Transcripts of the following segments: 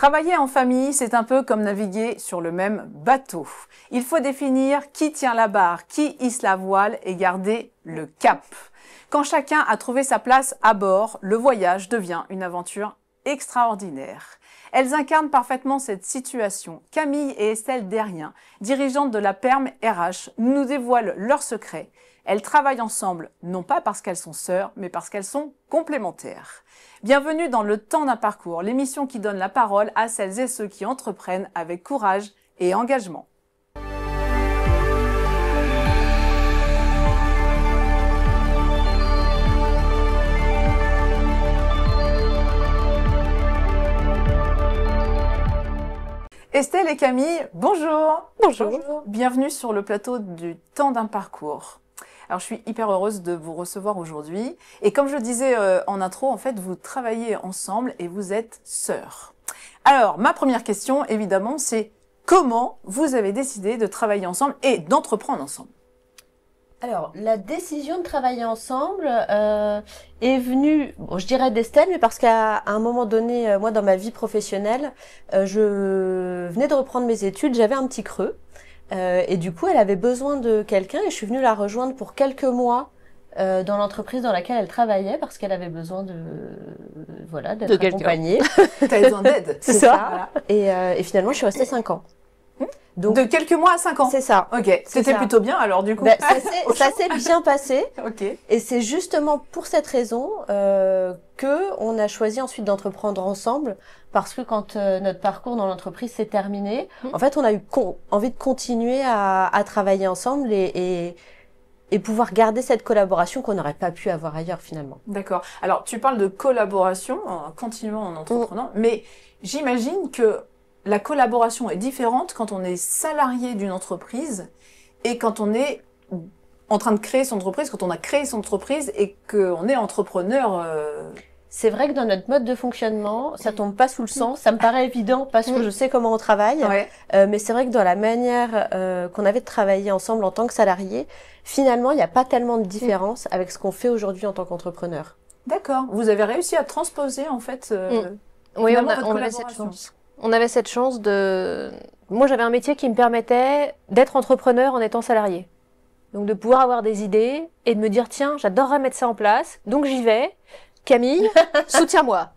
Travailler en famille, c'est un peu comme naviguer sur le même bateau. Il faut définir qui tient la barre, qui hisse la voile et garder le cap. Quand chacun a trouvé sa place à bord, le voyage devient une aventure extraordinaire. Elles incarnent parfaitement cette situation. Camille et Estelle Derrien, dirigeantes de la Perm RH, nous dévoilent leurs secrets. Elles travaillent ensemble, non pas parce qu'elles sont sœurs, mais parce qu'elles sont complémentaires. Bienvenue dans Le Temps d'un parcours, l'émission qui donne la parole à celles et ceux qui entreprennent avec courage et engagement. Estelle et Camille, bonjour. Bonjour. Bienvenue sur le plateau du Temps d'un parcours. Alors, je suis hyper heureuse de vous recevoir aujourd'hui. Et comme je le disais en intro, en fait, vous travaillez ensemble et vous êtes sœurs. Alors, ma première question, évidemment, c'est comment vous avez décidé de travailler ensemble et d'entreprendre ensemble? Alors, la décision de travailler ensemble est venue, bon, je dirais d'Estelle, mais parce qu'à un moment donné, moi, dans ma vie professionnelle, je venais de reprendre mes études, j'avais un petit creux. Et du coup, elle avait besoin de quelqu'un et je suis venue la rejoindre pour quelques mois dans l'entreprise dans laquelle elle travaillait parce qu'elle avait besoin d'être accompagnée. T'avais besoin d'aide, c'est ça. Voilà. Et finalement, je suis restée 5 ans. Donc, de quelques mois à 5 ans. C'est ça. Ok. C'était plutôt bien alors du coup. Ça s'est bien passé. Ok. Et c'est justement pour cette raison que on a choisi ensuite d'entreprendre ensemble, parce que quand notre parcours dans l'entreprise s'est terminé, en fait, on a eu envie de continuer à travailler ensemble et pouvoir garder cette collaboration qu'on n'aurait pas pu avoir ailleurs finalement. D'accord. Alors, tu parles de collaboration en continuant en entreprenant, mais j'imagine que la collaboration est différente quand on est salarié d'une entreprise et quand on est en train de créer son entreprise, quand on a créé son entreprise et qu'on est entrepreneur. C'est vrai que dans notre mode de fonctionnement, ça tombe pas sous le sens. Ça me paraît évident parce que je sais comment on travaille. Ouais. Mais c'est vrai que dans la manière qu'on avait de travailler ensemble en tant que salarié, finalement, il n'y a pas tellement de différence avec ce qu'on fait aujourd'hui en tant qu'entrepreneur. D'accord. Vous avez réussi à transposer en fait. Oui, on avait cette chance. On avait cette chance de... Moi, j'avais un métier qui me permettait d'être entrepreneur en étant salarié. Donc, de pouvoir avoir des idées et de me dire, tiens, j'adorerais mettre ça en place. Donc, j'y vais. Camille, soutiens-moi.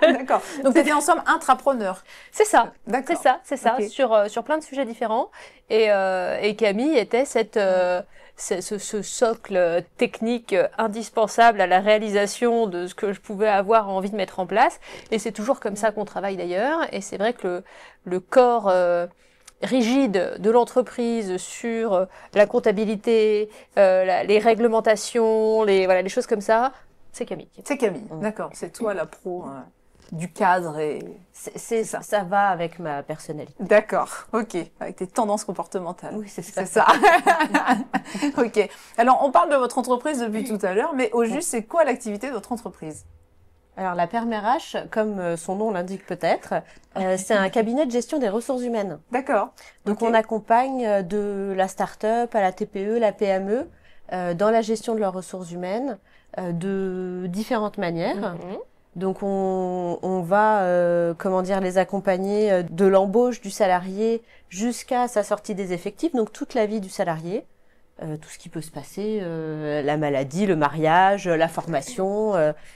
D'accord. Donc, t'étais ensemble intrapreneurs. C'est ça. D'accord. C'est ça. Okay. Sur plein de sujets différents. Et Camille était ce socle technique indispensable à la réalisation de ce que je pouvais avoir envie de mettre en place. Et c'est toujours comme ça qu'on travaille d'ailleurs. Et c'est vrai que le corps rigide de l'entreprise sur la comptabilité, les réglementations, les choses comme ça, c'est Camille. C'est Camille, d'accord. C'est toi la pro du cadre et... C'est ça. Ça va avec ma personnalité. D'accord, ok. Avec tes tendances comportementales. Oui, c'est ça. C'est ça. Ok. Alors, on parle de votre entreprise depuis tout à l'heure, mais au juste, c'est quoi l'activité de votre entreprise? Alors, la Perm RH, comme son nom l'indique peut-être, c'est un cabinet de gestion des ressources humaines. D'accord. Donc, on accompagne de la start-up à la TPE, la PME, dans la gestion de leurs ressources humaines, de différentes manières. Donc on va les accompagner de l'embauche du salarié jusqu'à sa sortie des effectifs, donc toute la vie du salarié, tout ce qui peut se passer, la maladie, le mariage, la formation,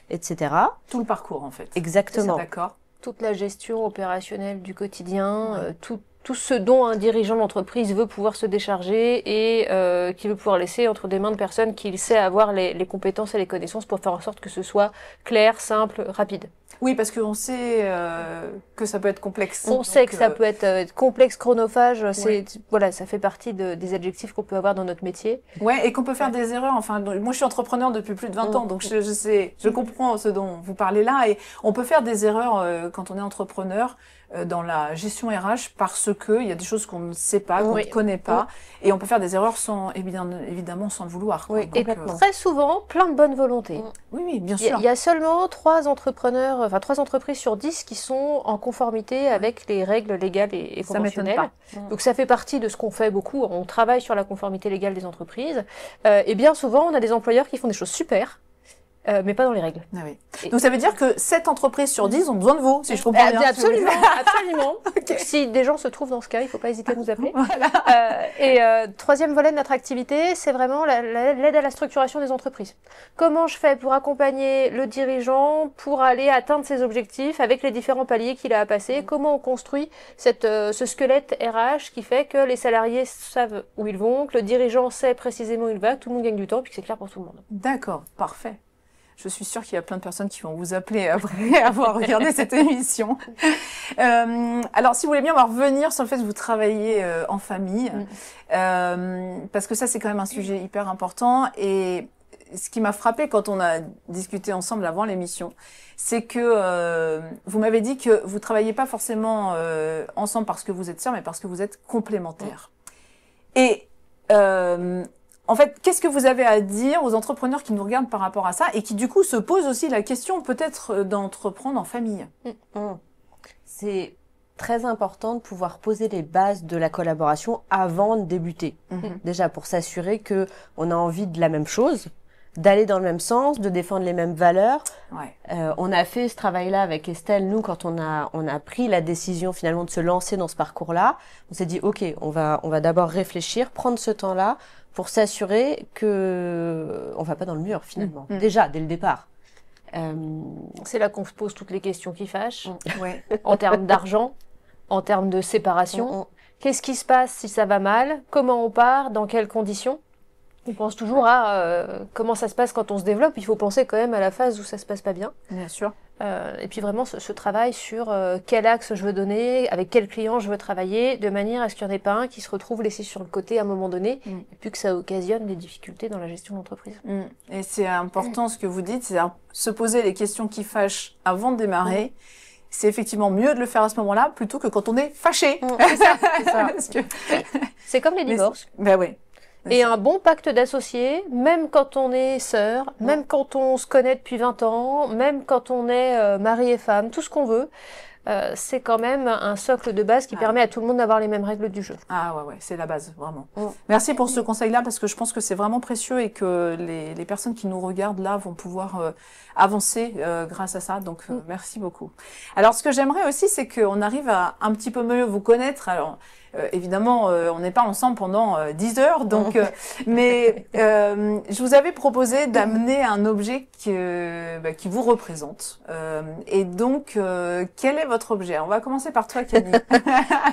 etc. Tout le parcours en fait. Exactement. D'accord. Toute la gestion opérationnelle du quotidien, tout ce dont un dirigeant d'entreprise veut pouvoir se décharger et qui veut pouvoir laisser entre des mains de personnes qui sait avoir les compétences et les connaissances pour faire en sorte que ce soit clair, simple, rapide. Oui, parce qu'on sait que ça peut être complexe. On sait que ça peut être complexe, chronophage. Ça fait partie des adjectifs qu'on peut avoir dans notre métier. Ouais, et qu'on peut faire des erreurs. Enfin, moi, je suis entrepreneur depuis plus de 20 ans, donc je comprends ce dont vous parlez là. Et on peut faire des erreurs quand on est entrepreneur dans la gestion RH parce que il y a des choses qu'on ne sait pas, qu'on ne connaît pas, et on peut faire des erreurs évidemment sans le vouloir. Oui, et très souvent, plein de bonne volonté. Oui, bien sûr. Il y a seulement 3 entreprises sur 10 qui sont en conformité avec les règles légales et conventionnelles. Ça m'étonne pas. Donc ça fait partie de ce qu'on fait beaucoup. On travaille sur la conformité légale des entreprises. Et bien souvent, on a des employeurs qui font des choses super, mais pas dans les règles. Ah oui. Donc ça veut dire que 7 entreprises sur 10 ont besoin de vous, si je comprends bien. Absolument, absolument. Okay. Si des gens se trouvent dans ce cas, il ne faut pas hésiter à nous appeler. Voilà. Troisième volet de notre activité, c'est vraiment l'aide à la structuration des entreprises. Comment je fais pour accompagner le dirigeant pour aller atteindre ses objectifs avec les différents paliers qu'il a à passer? Comment on construit ce squelette RH qui fait que les salariés savent où ils vont, que le dirigeant sait précisément où il va, que tout le monde gagne du temps, puis que c'est clair pour tout le monde. D'accord, parfait. Je suis sûre qu'il y a plein de personnes qui vont vous appeler après avoir regardé cette émission. Alors, si vous voulez bien, on va revenir sur le fait que vous travaillez en famille, parce que ça, c'est quand même un sujet hyper important. Et ce qui m'a frappé quand on a discuté ensemble avant l'émission, c'est que vous m'avez dit que vous travaillez pas forcément ensemble parce que vous êtes sœurs, mais parce que vous êtes complémentaires. Et en fait, qu'est-ce que vous avez à dire aux entrepreneurs qui nous regardent par rapport à ça et qui, du coup, se posent aussi la question peut-être d'entreprendre en famille? C'est très important de pouvoir poser les bases de la collaboration avant de débuter. Déjà, pour s'assurer que on a envie de la même chose, d'aller dans le même sens, de défendre les mêmes valeurs. On a fait ce travail-là avec Estelle, nous, quand on a pris la décision finalement de se lancer dans ce parcours-là. On s'est dit, OK, on va d'abord réfléchir, prendre ce temps-là pour s'assurer que on va pas dans le mur finalement. Déjà, dès le départ. C'est là qu'on se pose toutes les questions qui fâchent. En termes d'argent, en termes de séparation. Qu'est-ce qui se passe si ça va mal? Comment on part? Dans quelles conditions? On pense toujours à comment ça se passe quand on se développe. Il faut penser quand même à la phase où ça se passe pas bien. Bien sûr. Et puis vraiment ce travail sur quel axe je veux donner, avec quel client je veux travailler, de manière à ce qu'il n'y en ait pas un qui se retrouve laissé sur le côté à un moment donné, et puis que ça occasionne des difficultés dans la gestion de l'entreprise. Et c'est important ce que vous dites, c'est se poser les questions qui fâchent avant de démarrer. C'est effectivement mieux de le faire à ce moment-là plutôt que quand on est fâché. C'est ça, c'est ça. C'est comme les divorces. Ben oui. Et un bon pacte d'associés, même quand on est sœurs, même quand on se connaît depuis 20 ans, même quand on est mari et femme, tout ce qu'on veut, c'est quand même un socle de base qui permet à tout le monde d'avoir les mêmes règles du jeu. Ah ouais, c'est la base, vraiment. Merci pour ce conseil-là, parce que je pense que c'est vraiment précieux et que les personnes qui nous regardent là vont pouvoir avancer grâce à ça. Donc, merci beaucoup. Alors, ce que j'aimerais aussi, c'est qu'on arrive à un petit peu mieux vous connaître. Alors, évidemment, on n'est pas ensemble pendant 10 heures, donc, mais je vous avais proposé d'amener un objet qui vous représente. Et donc, quel est votre objet? On va commencer par toi, Camille.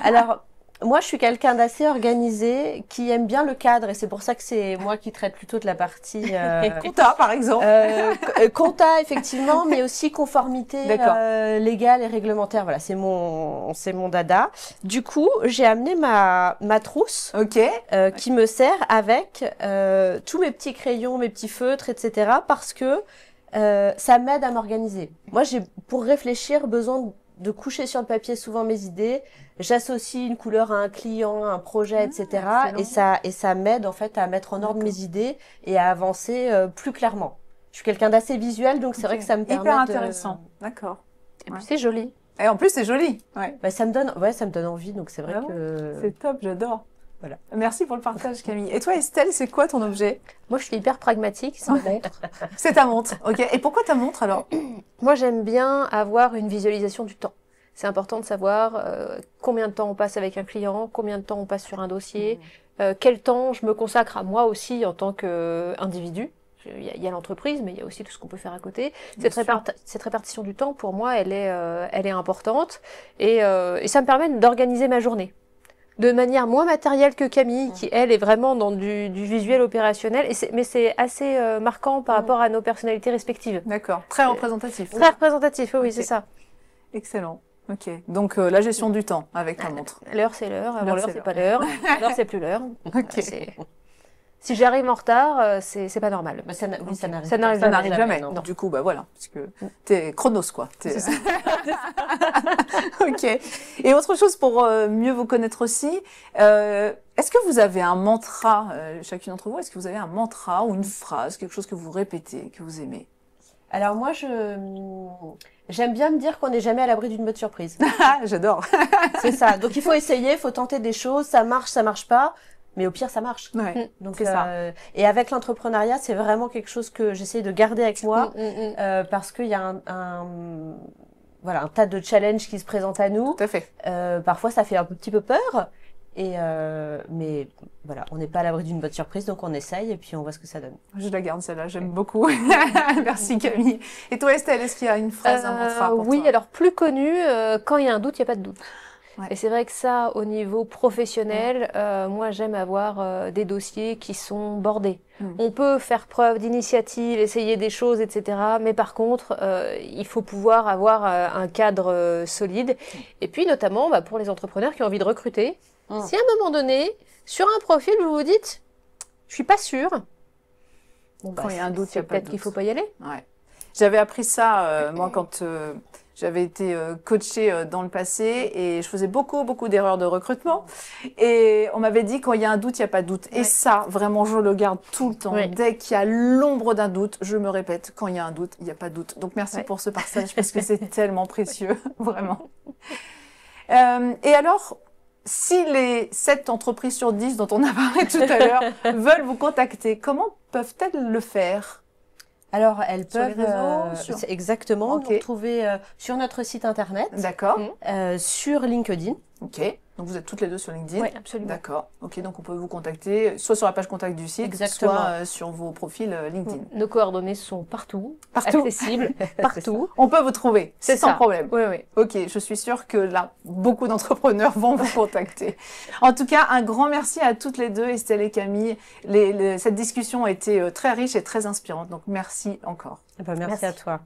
Alors, moi, je suis quelqu'un d'assez organisé, qui aime bien le cadre, et c'est pour ça que c'est moi qui traite plutôt de la partie compta, par exemple. Compta, effectivement, mais aussi conformité légale et réglementaire. Voilà, c'est mon dada. Du coup, j'ai amené ma trousse, qui me sert avec tous mes petits crayons, mes petits feutres, etc. Parce que ça m'aide à m'organiser. Moi, j'ai pour réfléchir besoin de coucher sur le papier souvent mes idées. J'associe une couleur à un client, à un projet, etc. Et ça m'aide en fait à mettre en ordre mes idées et à avancer plus clairement. Je suis quelqu'un d'assez visuel, donc c'est vrai que ça me permet hyper intéressant. D'accord. Et puis c'est joli. Et en plus c'est joli. Bah, ça me donne envie, donc c'est vrai que c'est top, j'adore. Voilà. Merci pour le partage, Camille. Et toi, Estelle, c'est quoi ton objet? Moi, je suis hyper pragmatique, c'est ma montre. C'est ta montre, ok. Et pourquoi ta montre alors? Moi, j'aime bien avoir une visualisation du temps. C'est important de savoir combien de temps on passe avec un client, combien de temps on passe sur un dossier, quel temps je me consacre à moi aussi en tant qu'individu. Il y a l'entreprise, mais il y a aussi tout ce qu'on peut faire à côté. Cette répartition du temps, pour moi, elle est importante. Et ça me permet d'organiser ma journée de manière moins matérielle que Camille, qui, elle, est vraiment dans du visuel opérationnel. Mais c'est assez marquant par rapport à nos personnalités respectives. D'accord. Très représentatif. Très représentatif, oui, c'est ça. Excellent. Ok. Donc, la gestion du temps avec ta montre. L'heure, c'est l'heure. Avant l'heure, c'est pas l'heure. L'heure, c'est plus l'heure. Ok. Si j'arrive en retard, c'est pas normal. Bah, ça n'arrive jamais. Non. Du coup, bah voilà, parce que t'es chronos, quoi. C'est ça. Ok. Et autre chose pour mieux vous connaître aussi, est-ce que vous avez un mantra, chacune d'entre vous, est-ce que vous avez un mantra ou une phrase, quelque chose que vous répétez, que vous aimez? Alors moi, j'aime bien me dire qu'on n'est jamais à l'abri d'une bonne surprise. J'adore. C'est ça. Donc il faut essayer, il faut tenter des choses. Ça marche pas. mais au pire, ça marche. Ouais, Donc, c'est ça. Et avec l'entrepreneuriat, c'est vraiment quelque chose que j'essaie de garder avec moi parce qu'il y a voilà, un tas de challenges qui se présentent à nous. Tout à fait. Parfois, ça fait un petit peu peur. Mais voilà, on n'est pas à l'abri d'une bonne surprise, donc on essaye et puis on voit ce que ça donne. Je la garde celle-là, j'aime beaucoup. Merci Camille. Et toi Estelle, est-ce qu'il y a une phrase, un mantra pour oui, toi? alors plus connu, quand il y a un doute, il n'y a pas de doute. Ouais. Et c'est vrai que ça, au niveau professionnel, moi j'aime avoir des dossiers qui sont bordés. On peut faire preuve d'initiative, essayer des choses, etc. Mais par contre, il faut pouvoir avoir un cadre solide. Et puis notamment pour les entrepreneurs qui ont envie de recruter, si à un moment donné, sur un profil, vous vous dites, je suis pas sûre, Quand il y a un doute, il y a pas de peut-être qu'il doute. faut pas y aller. Ouais. J'avais appris ça, moi, quand j'avais été coachée dans le passé et je faisais beaucoup d'erreurs de recrutement. Et on m'avait dit, quand il y a un doute, il n'y a pas de doute. Et ça, vraiment, je le garde tout le temps. Ouais. Dès qu'il y a l'ombre d'un doute, je me répète, quand il y a un doute, il n'y a pas de doute. Donc, merci pour ce partage parce que c'est tellement précieux, vraiment. Et alors, si les 7 entreprises sur 10 dont on a parlé tout à l'heure veulent vous contacter, comment peuvent-elles le faire? Alors, elles Sur les peuvent réseaux, sur- exactement Ok. nous retrouver sur notre site internet, D'accord. sur LinkedIn. Ok. Donc vous êtes toutes les deux sur LinkedIn. Oui, absolument. D'accord. Ok, donc on peut vous contacter soit sur la page contact du site, Exactement. soit sur vos profils LinkedIn. Nos coordonnées sont partout, Partout. accessibles, partout. On peut vous trouver, C'est sans ça. problème. Oui, oui. Ok, je suis sûre que là, beaucoup d'entrepreneurs vont vous contacter. En tout cas, un grand merci à toutes les deux, Estelle et Camille. Cette discussion a été très riche et très inspirante, donc merci encore. Merci à toi.